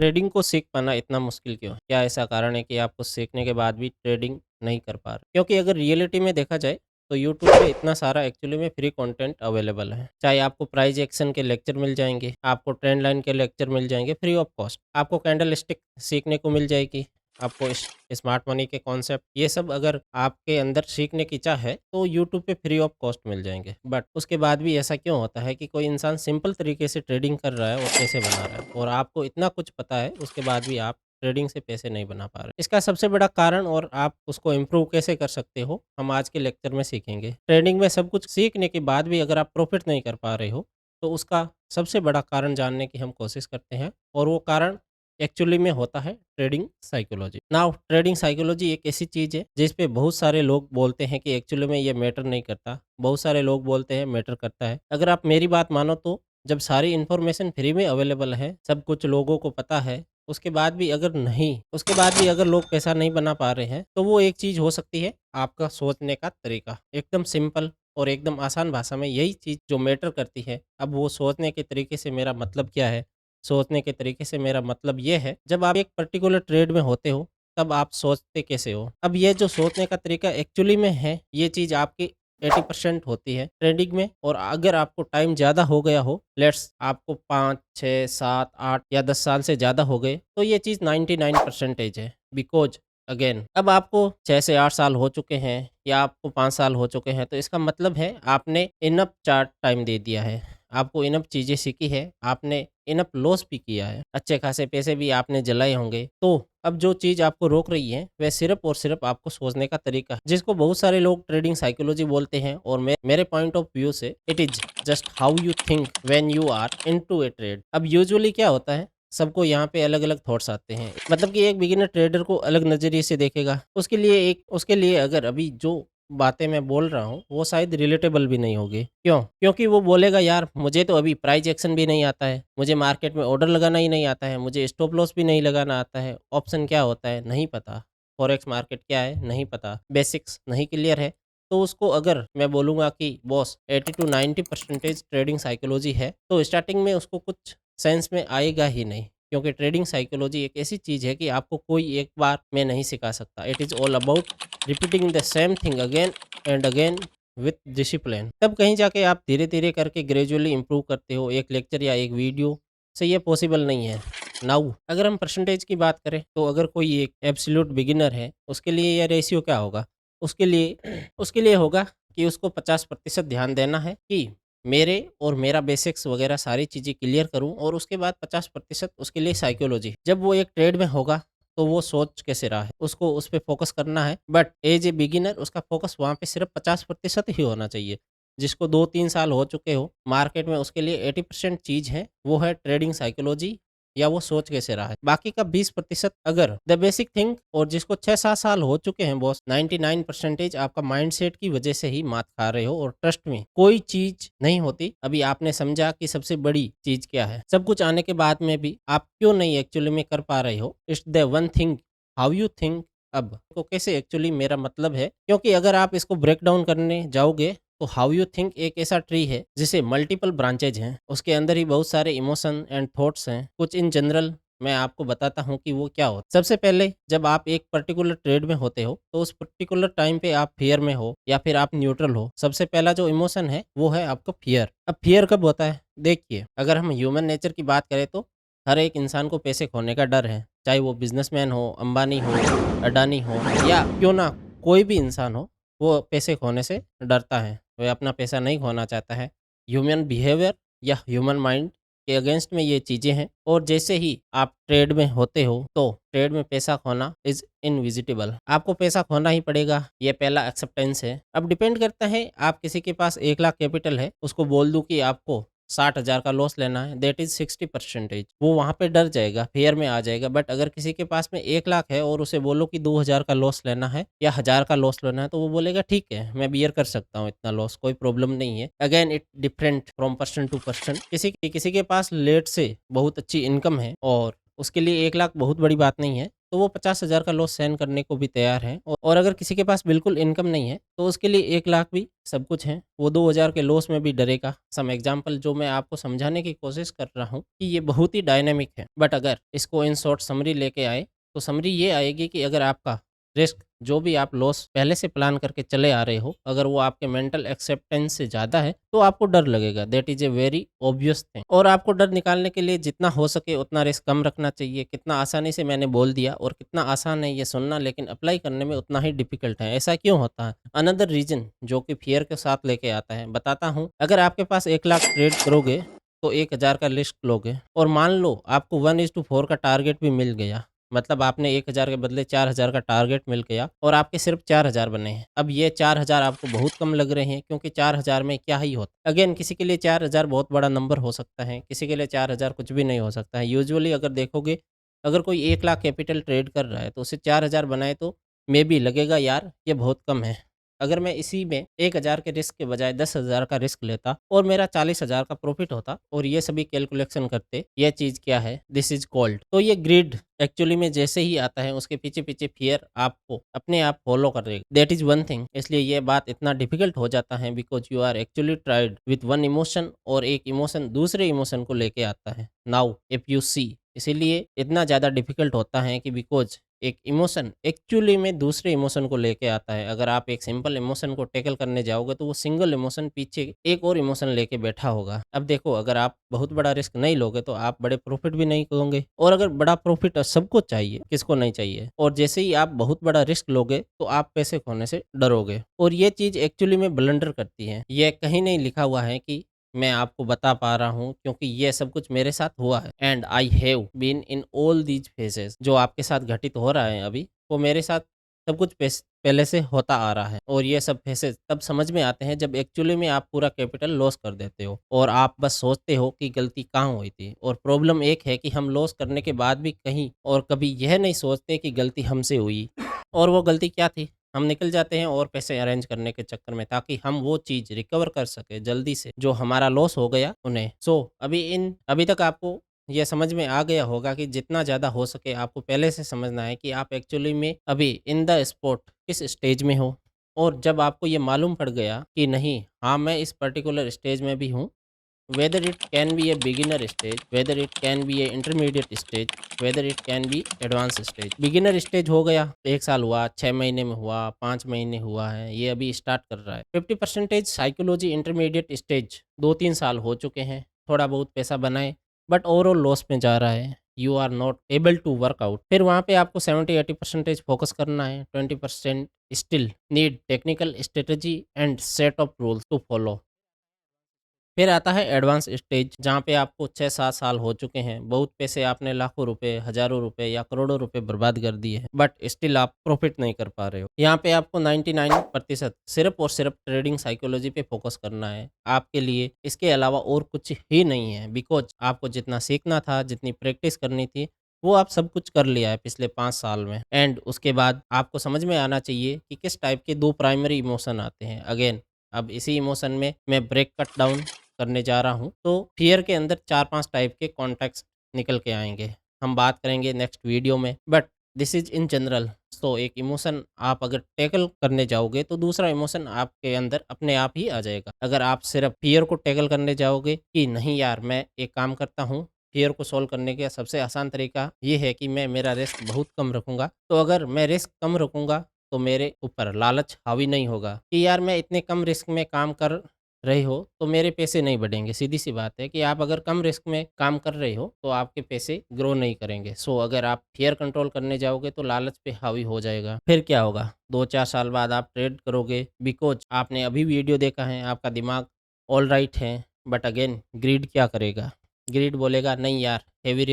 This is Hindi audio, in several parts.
ट्रेडिंग को सीख पाना इतना मुश्किल क्यों है? क्या ऐसा कारण है कि आप कुछ सीखने के बाद भी ट्रेडिंग नहीं कर पा रहे? क्योंकि अगर रियलिटी में देखा जाए तो यूट्यूब पे इतना सारा एक्चुअली में फ्री कंटेंट अवेलेबल है। चाहे आपको प्राइस एक्शन के लेक्चर मिल जाएँगे, आपको ट्रेंड लाइन के लेक्चर मिल जाएँगे फ्री ऑफ कॉस्ट। आपको कैंडल स्टिक सीखने को मिल जाएगी, आपको स्मार्ट मनी के कॉन्सेप्ट ये सब अगर आपके अंदर सीखने की इच्छा है तो यूट्यूब पे फ्री ऑफ कॉस्ट मिल जाएँगे। बट उसके बाद भी ऐसा क्यों होता है कि कोई इंसान सिंपल तरीके से ट्रेडिंग कर रहा है और पैसे बना रहा है और आपको इतना कुछ पता है उसके बाद भी आप ट्रेडिंग से पैसे नहीं बना पा रहे। इसका सबसे बड़ा कारण और आप उसको इम्प्रूव कैसे कर सकते हो, हम आज के लेक्चर में सीखेंगे। ट्रेडिंग में सब कुछ सीखने के बाद भी अगर आप प्रॉफ़िट नहीं कर पा रहे हो, तो उसका सबसे बड़ा कारण जानने की हम कोशिश करते हैं और वो कारण एक्चुअली में होता है trading psychology. Now trading psychology एक ऐसी चीज़ है जिस पे बहुत सारे लोग बोलते हैं कि एक्चुअली में ये मैटर नहीं करता। बहुत सारे लोग बोलते हैं मैटर करता है। अगर आप मेरी बात मानो तो जब सारी इन्फॉर्मेशन फ्री में अवेलेबल है, सब कुछ लोगों को पता है, उसके बाद भी अगर लोग पैसा नहीं बना पा रहे हैं, तो वो एक चीज़ हो सकती है आपका सोचने का तरीका। एकदम सिंपल और एकदम आसान भाषा में यही चीज़ जो मैटर करती है। अब वो सोचने के तरीके से मेरा मतलब क्या है? सोचने के तरीके से मेरा मतलब ये है, जब आप एक पर्टिकुलर ट्रेड में होते हो, तब आप सोचते कैसे हो? अब ये जो सोचने का तरीका एक्चुअली में है, ये चीज़ आपकी 80% होती है ट्रेडिंग में और अगर आपको टाइम ज़्यादा हो गया हो, लेट्स आपको 5, 6, 7, 8 या 10 साल से ज़्यादा हो गए, तो ये चीज़ 99% है। बिकॉज़ अगेन अब आपको 6 से 8 साल हो चुके हैं या आपको 5 साल हो चुके हैं, तो इसका मतलब है आपने इनफ चार्ट टाइम दे दिया है। आपको इनफ चीज़ें सीखी है, आपने इनफ लॉस भी किया है, अच्छे खासे पैसे भी आपने जलाए होंगे। तो अब जो चीज़ आपको रोक रही है, वह सिर्फ़ और सिर्फ़ आपको सोचने का तरीका है, जिसको बहुत सारे लोग ट्रेडिंग साइकोलॉजी बोलते हैं और मेरे पॉइंट ऑफ व्यू से it is just how you think when you are into a trade. अब यूजुअली क्या होता है, सबको यहाँ पे अलग-अलग थॉट्स आते हैं। मतलब कि एक बिगिनर ट्रेडर को अलग नज़रिए से देखेगा। उसके लिए अगर अभी जो बातें मैं बोल रहा हूँ, वो शायद रिलेटेबल भी नहीं होगी। क्यों? क्योंकि वो बोलेगा यार मुझे तो अभी प्राइस एक्शन भी नहीं आता है, मुझे मार्केट में ऑर्डर लगाना ही नहीं आता है, मुझे स्टॉप लॉस भी नहीं लगाना आता है, ऑप्शन क्या होता है नहीं पता, फॉरेक्स मार्केट क्या है नहीं पता, बेसिक्स नहीं क्लियर है। तो उसको अगर मैं बोलूँगा कि बॉस 80 टू 90% ट्रेडिंग साइकोलॉजी है, तो स्टार्टिंग में उसको कुछ सेंस में आएगा ही नहीं। क्योंकि ट्रेडिंग साइकोलॉजी एक ऐसी चीज़ है कि आपको कोई एक बार में नहीं सिखा सकता। It is all about repeating the same thing again and again with discipline. तब कहीं जाके आप धीरे-धीरे करके ग्रेजुअली इम्प्रूव करते हो। एक लेक्चर या एक वीडियो से ये पॉसिबल नहीं है। नाउ अगर हम परसेंटेज की बात करें, तो अगर कोई एक एब्सोल्यूट बिगिनर है, उसके लिए ये रेशियो क्या होगा? उसके लिए उसके लिए होगा कि उसको 50% ध्यान देना है कि मेरे और मेरा बेसिक्स वगैरह सारी चीज़ें क्लियर करूँ और उसके बाद 50% उसके लिए साइकोलॉजी। जब वो एक ट्रेड में होगा, तो वो सोच कैसे रहा है, उसको उस पे फ़ोकस करना है। बट ऐज़ ए बिगिनर उसका फ़ोकस वहाँ पे सिर्फ़ 50% ही होना चाहिए। जिसको 2-3 साल हो चुके हो मार्केट में, उसके लिए 80% चीज़ है, वो है ट्रेडिंग साइकोलॉजी या वो सोच कैसे रहा है। बाकी का 20% अगर द बेसिक थिंग और जिसको 6-7 साल हो चुके हैं बॉस, 99% आपका माइंडसेट की वजह से ही मात खा रहे हो और ट्रस्ट मी कोई चीज़ नहीं होती। अभी आपने समझा कि सबसे बड़ी चीज़ क्या है। सब कुछ आने के बाद में भी आप क्यों नहीं एक्चुअली में कर पा रहे हो? It's the one thing how you think. अब को कैसे एक्चुअली मेरा मतलब है, क्योंकि अगर आप इसको ब्रेक डाउन करने जाओगे तो हाउ यू थिंक एक ऐसा ट्री है जिसे मल्टीपल ब्रांचेज हैं, उसके अंदर ही बहुत सारे इमोशन एंड थॉट्स हैं। कुछ इन जनरल मैं आपको बताता हूँ कि वो क्या होता है। सबसे पहले जब आप एक पर्टिकुलर ट्रेड में होते हो, तो उस पर्टिकुलर टाइम पे आप फियर में हो या फिर आप न्यूट्रल हो। सबसे पहला जो इमोशन है वो है आपका फियर। अब फियर कब होता है? देखिए, अगर हम ह्यूमन नेचर की बात करें तो हर एक इंसान को पैसे खोने का डर है। चाहे वो बिजनेसमैन हो, अंबानी हो, अडानी हो या क्यों ना कोई भी इंसान हो, वो पैसे खोने से डरता है। वह अपना पैसा नहीं खोना चाहता है। ह्यूमन बिहेवियर या ह्यूमन माइंड के अगेंस्ट में ये चीज़ें हैं और जैसे ही आप ट्रेड में होते हो, तो ट्रेड में पैसा खोना इज़ इनविजिटेबल। आपको पैसा खोना ही पड़ेगा, ये पहला एक्सेप्टेंस है। अब डिपेंड करता है, आप किसी के पास 1 लाख कैपिटल है, उसको बोल दूँ कि आपको 60,000 का लॉस लेना है, दैट इज़ 60%। वो वहाँ पे डर जाएगा, फ़ियर में आ जाएगा। बट अगर किसी के पास में 1 लाख है और उसे बोलो कि 2,000 का लॉस लेना है या 1,000 का लॉस लेना है, तो वो बोलेगा ठीक है, मैं बियर कर सकता हूँ इतना लॉस, कोई प्रॉब्लम नहीं है। Again it different from person to person. किसी के पास लेट से बहुत अच्छी इनकम है और उसके लिए 1 लाख बहुत बड़ी बात नहीं है। तो वो 50,000 का लॉस सहन करने को भी तैयार हैं। और अगर किसी के पास बिल्कुल इनकम नहीं है, तो उसके लिए 1 लाख भी सब कुछ है। वो 2,000 के लॉस में भी डरेगा। सम एग्ज़ाम्पल जो मैं आपको समझाने की कोशिश कर रहा हूँ कि ये बहुत ही डायनामिक है। बट अगर इसको इन शॉर्ट समरी लेके आए, तो समरी ये आएगी कि अगर आपका रिस्क जो भी आप लॉस पहले से प्लान करके चले आ रहे हो, अगर वो आपके मेंटल एक्सेप्टेंस से ज़्यादा है, तो आपको डर लगेगा। That is a very obvious thing. और आपको डर निकालने के लिए जितना हो सके उतना रिस्क कम रखना चाहिए। कितना आसानी से मैंने बोल दिया और कितना आसान है ये सुनना, लेकिन अप्लाई करने में उतना ही डिफ़िकल्ट है। ऐसा क्यों होता है? अनदर रीज़न जो कि फ़ियर के साथ लेके आता है, बताता हूँ। अगर आपके पास 1 लाख ट्रेड करोगे, तो 1,000 का रिस्क लोगे और मान लो आपको 1:4 का टारगेट भी मिल गया। मतलब आपने 1,000 के बदले 4,000 का टारगेट मिल गया और आपके सिर्फ 4,000 बने हैं। अब ये 4,000 आपको बहुत कम लग रहे हैं, क्योंकि 4,000 में क्या ही होता है। अगेन किसी के लिए 4,000 बहुत बड़ा नंबर हो सकता है, किसी के लिए 4,000 कुछ भी नहीं हो सकता है। यूजुअली अगर देखोगे, अगर कोई 1 लाख कैपिटल ट्रेड कर रहा है, तो उसे 4,000 बनाए तो मेबी लगेगा यार ये बहुत कम है। अगर मैं इसी में 1,000 के रिस्क के बजाय 10,000 का रिस्क लेता और मेरा 40,000 का प्रॉफ़िट होता और ये सभी कैलकुलेशन करते, ये चीज़ क्या है? दिस इज़ कॉल्ड, तो ये ग्रीड एक्चुअली में जैसे ही आता है, उसके पीछे-पीछे फ़ियर आपको अपने आप फ़ॉलो करेगा। That is one thing. इसलिए ये बात इतना डिफ़िकल्ट हो जाता है, because you are actually tried with one emotion और एक इमोशन दूसरे इमोशन को लेके आता है। नाउ इफ यू सी, इसीलिए इतना ज़्यादा डिफ़िकल्ट होता है कि बिकॉज़ एक इमोशन एक्चुअली में दूसरे इमोशन को लेके आता है। अगर आप एक सिंपल इमोशन को टैकल करने जाओगे, तो वो सिंगल इमोशन पीछे एक और इमोशन लेके बैठा होगा। अब देखो, अगर आप बहुत बड़ा रिस्क नहीं लोगे, तो आप बड़े प्रॉफ़िट भी नहीं करोगे। और अगर बड़ा प्रॉफ़िट सबको चाहिए, किसको नहीं चाहिए? और जैसे ही आप बहुत बड़ा रिस्क लोगे, तो आप पैसे खोने से डरोगे। और ये चीज़ एक्चुअली में ब्लंडर करती है। ये कहीं नहीं लिखा हुआ है कि मैं आपको बता पा रहा हूँ, क्योंकि ये सब कुछ मेरे साथ हुआ है and I have been in all these phases. जो आपके साथ घटित हो रहा है अभी, वो मेरे साथ सब कुछ पहले से होता आ रहा है। और ये सब फेजेस तब समझ में आते हैं जब एक्चुअली में आप पूरा कैपिटल लॉस कर देते हो और आप बस सोचते हो कि गलती कहाँ हुई थी। और प्रॉब्लम एक है कि हम लॉस करने के बाद भी कहीं और कभी यह नहीं सोचते कि गलती हमसे हुई, और वो गलती क्या थी? हम निकल जाते हैं और पैसे अरेंज करने के चक्कर में, ताकि हम वो चीज़ रिकवर कर सकें जल्दी से, जो हमारा लॉस हो गया उन्हें। अभी तक आपको ये समझ में आ गया होगा कि जितना ज़्यादा हो सके आपको पहले से समझना है कि आप एक्चुअली में अभी इन द स्पॉट किस स्टेज में हो। और जब आपको ये मालूम पड़ गया कि नहीं, हाँ, मैं इस पर्टिकुलर स्टेज में भी हूँ, whether it can be a beginner stage, whether it can be a intermediate stage, whether it can be advanced stage। Beginner stage हो गया, 1 साल हुआ, 6 महीने में हुआ, 5 महीने हुआ है, ये अभी स्टार्ट कर रहा है। 50% साइकोलॉजी इंटरमीडिएट स्टेज 2-3 साल हो चुके हैं, थोड़ा बहुत पैसा बनाए, बट ओवरऑल लॉस में जा रहा है। You are not able to work out. फिर वहाँ पे आपको 70-80% फोकस करना है, 20% still need technical strategy and set of rules to follow. फिर आता है एडवांस स्टेज, जहाँ पे आपको 6-7 साल हो चुके हैं, बहुत पैसे आपने लाखों रुपए, हज़ारों रुपए या करोड़ों रुपए बर्बाद कर दिए हैं, बट स्टिल आप प्रॉफिट नहीं कर पा रहे हो। यहाँ पे आपको 99% सिर्फ़ और सिर्फ़ ट्रेडिंग साइकोलॉजी पे फ़ोकस करना है, आपके लिए इसके अलावा और कुछ ही नहीं है। बिकॉज़ आपको जितना सीखना था, जितनी प्रैक्टिस करनी थी, वो आप सब कुछ कर लिया है पिछले 5 साल में। एंड उसके बाद आपको समझ में आना चाहिए कि किस टाइप के 2 प्राइमरी इमोशन आते हैं। अगेन, अब इसी इमोशन में मैं ब्रेक कट डाउन करने जा रहा हूँ। तो फ़ियर के अंदर 4-5 टाइप के कॉन्टेक्स्ट निकल के आएँगे। हम बात करेंगे नेक्स्ट वीडियो में, but this is in general. तो एक इमोशन आप अगर टैकल करने जाओगे, तो दूसरा इमोशन आपके अंदर अपने आप ही आ जाएगा। अगर आप सिर्फ़ फ़ियर को टैकल करने जाओगे कि नहीं यार, मैं एक काम करता हूँ, फ़ियर को सॉल्व करने का सबसे आसान तरीका ये है कि मैं मेरा रिस्क बहुत कम रखूँगा। तो अगर मैं रिस्क कम रखूँगा, तो मेरे ऊपर लालच हावी नहीं होगा कि यार मैं इतने कम रिस्क में काम कर रहे हो, तो मेरे पैसे नहीं बढ़ेंगे। सीधी-सी बात है कि आप अगर कम रिस्क में काम कर रहे हो, तो आपके पैसे ग्रो नहीं करेंगे। सो अगर आप फ़ियर कंट्रोल करने जाओगे, तो लालच पे हावी हो जाएगा। फिर क्या होगा? 2-4 साल बाद आप ट्रेड करोगे, बिकॉज़ आपने अभी वीडियो देखा है, आपका दिमाग ऑलराइट है, बट अगेन ग्रीड क्या करेगा? ग्रीड बोलेगा नहीं यार, हेवी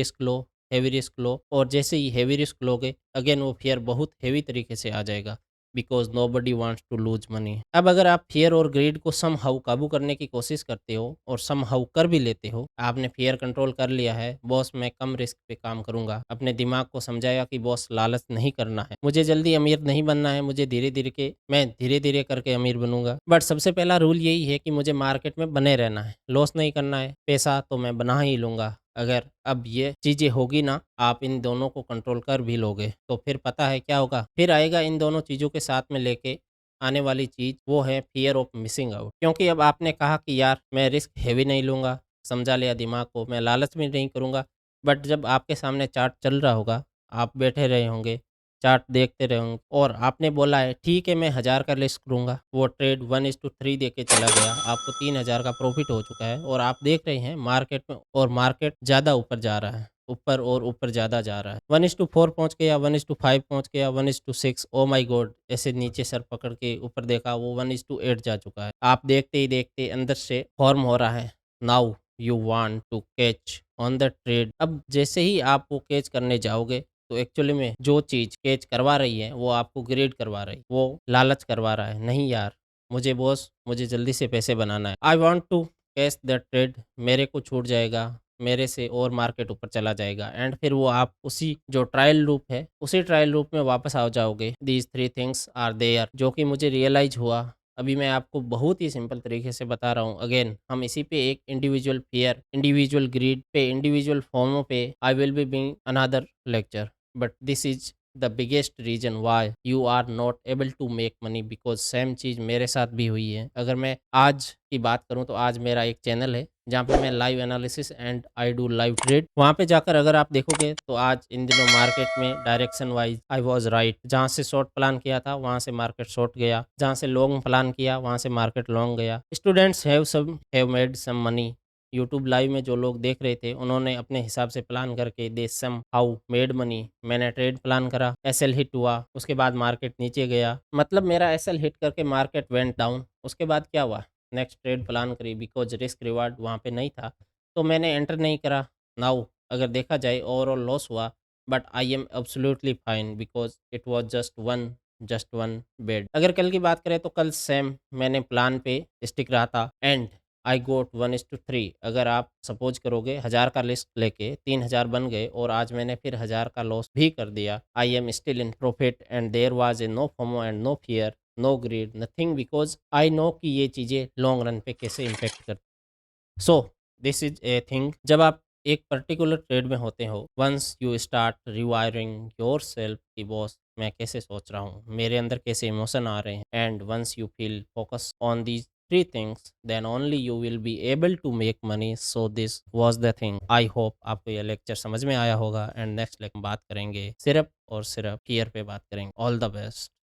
रिस्क लो, और जैसे ही हेवी रिस्क लोगे, अगेन वो फ़ियर बहुत हेवी तरीके से आ जाएगा। Because nobody wants to lose money. अब अगर आप फ़ियर और ग्रीड को समहाउ काबू करने की कोशिश करते हो और समहाउ कर भी लेते हो, आपने फ़ियर कंट्रोल कर लिया है, बॉस मैं कम रिस्क पे काम करूँगा। अपने दिमाग को समझाया कि बॉस लालच नहीं करना है, मुझे जल्दी अमीर नहीं बनना है, मैं धीरे-धीरे करके अमीर बनूँगा। बट सबसे पहला रूल यही है कि मुझे मार्केट में बने रहना है, लॉस नहीं करना है, पैसा तो मैं बना ही लूँगा। अगर अब ये चीज़ें होगी ना, आप इन दोनों को कंट्रोल कर भी लोगे, तो फिर पता है क्या होगा? फिर आएगा इन दोनों चीज़ों के साथ में लेके आने वाली चीज़, वो है फ़ियर ऑफ मिसिंग आउट। क्योंकि अब आपने कहा कि यार मैं रिस्क हेवी नहीं लूँगा, समझा लिया दिमाग को, मैं लालच भी नहीं करूँगा। बट जब आपके सामने चार्ट चल रहा होगा, आप बैठे रहे होंगे, चार्ट देखते रहे होंगे और आपने बोला है ठीक है मैं 1000 का रिस्क लूँगा, वो ट्रेड 1:3 देके चला गया, आपको 3000 का प्रॉफ़िट हो चुका है और आप देख रहे हैं मार्केट में और मार्केट ज़्यादा ऊपर जा रहा है, ऊपर और ऊपर ज़्यादा जा रहा है। 1:4 पहुँच गया, 1:5 पहुँच गया, 1:6 ओह माय गॉड! ऐसे नीचे सर पकड़ के ऊपर देखा वो 1:8 जा चुका है। आप देखते ही देखते अंदर से फ़ॉर्म हो रहा है, now you want to catch on the trade. अब जैसे ही आप वो कैच करने जाओगे, तो एक्चुअली में जो चीज़ कैच करवा रही है, वो आपको ग्रीड करवा रही है, वो लालच करवा रहा है, नहीं यार, मुझे बॉस मुझे जल्दी से पैसे बनाना है। I want to catch the trade, मेरे को छूट जाएगा, मेरे से और मार्केट ऊपर चला जाएगा एंड फिर वो आप उसी जो ट्रायल लूप है, उसी ट्रायल लूप में वापस आ जाओगे। दीज़ 3 थिंग्स आर देयर, जो कि मुझे रियलाइज़ हुआ। अभी मैं आपको बहुत ही सिंपल तरीके से बता रहा हूँ। अगेन हम इसी पे एक इंडिविजुअल फ़ियर, इंडिविजुअल ग्रीड पे, इंडिविजुअल फ़ोमो पे I will be doing another lecture. But this is the biggest reason why you are not able to make money, because same चीज़ मेरे साथ भी हुई है। अगर मैं आज की बात करूँ तो आज मेरा एक चैनल है, जहाँ पे मैं live analysis and I do live trade. वहाँ पे जाकर अगर आप देखोगे तो आज इन दिनों मार्केट में direction wise I was right. जहाँ से शॉर्ट प्लान किया था, वहाँ से मार्केट शॉर्ट गया। जहाँ से लॉन्ग प्लान किया, वहाँ से मार्केट लॉन्ग गया। Students have made some money. YouTube live में जो लोग देख रहे थे, उन्होंने अपने हिसाब से प्लान करके दे सम हाउ मेड मनी। मैंने ट्रेड प्लान करा, एसएल हिट हुआ, उसके बाद मार्केट नीचे गया। मतलब मेरा एसएल हिट करके मार्केट वेंट डाउन। उसके बाद क्या हुआ? नेक्स्ट ट्रेड प्लान करी, बिकॉज़ रिस्क रिवार्ड वहाँ पे नहीं था, तो मैंने एंटर नहीं करा। नाउ अगर देखा जाए ओवरऑल लॉस हुआ, but I am absolutely fine because it was just one bed. अगर कल की बात करें तो कल सेम मैंने प्लान पे स्टिक रहा था एंड आई गोट 1:3। अगर आप सपोज करोगे 1000 का रिस्क लेके 3000 बन गए और आज मैंने फिर 1000 का लॉस भी कर दिया, I am still in profit and there was a no FOMO and no fear, no greed, nothing, because I know कि ये चीज़ें लॉन्ग रन पे कैसे इम्पैक्ट करती। So this is a thing, जब आप एक पर्टिकुलर ट्रेड में होते हो, once you start rewiring yourself कि बॉस मैं कैसे सोच रहा हूँ, मेरे अंदर कैसे इमोशन आ रहे हैं, and once you feel focus on these 3 things, then only you will be able to make money. So this was the thing. I hope आपको ये लेक्चर समझ में आया होगा एंड नेक्स्ट लेक्चर बात करेंगे सिर्फ और सिर्फ फ़ियर पे बात करेंगे। All the best.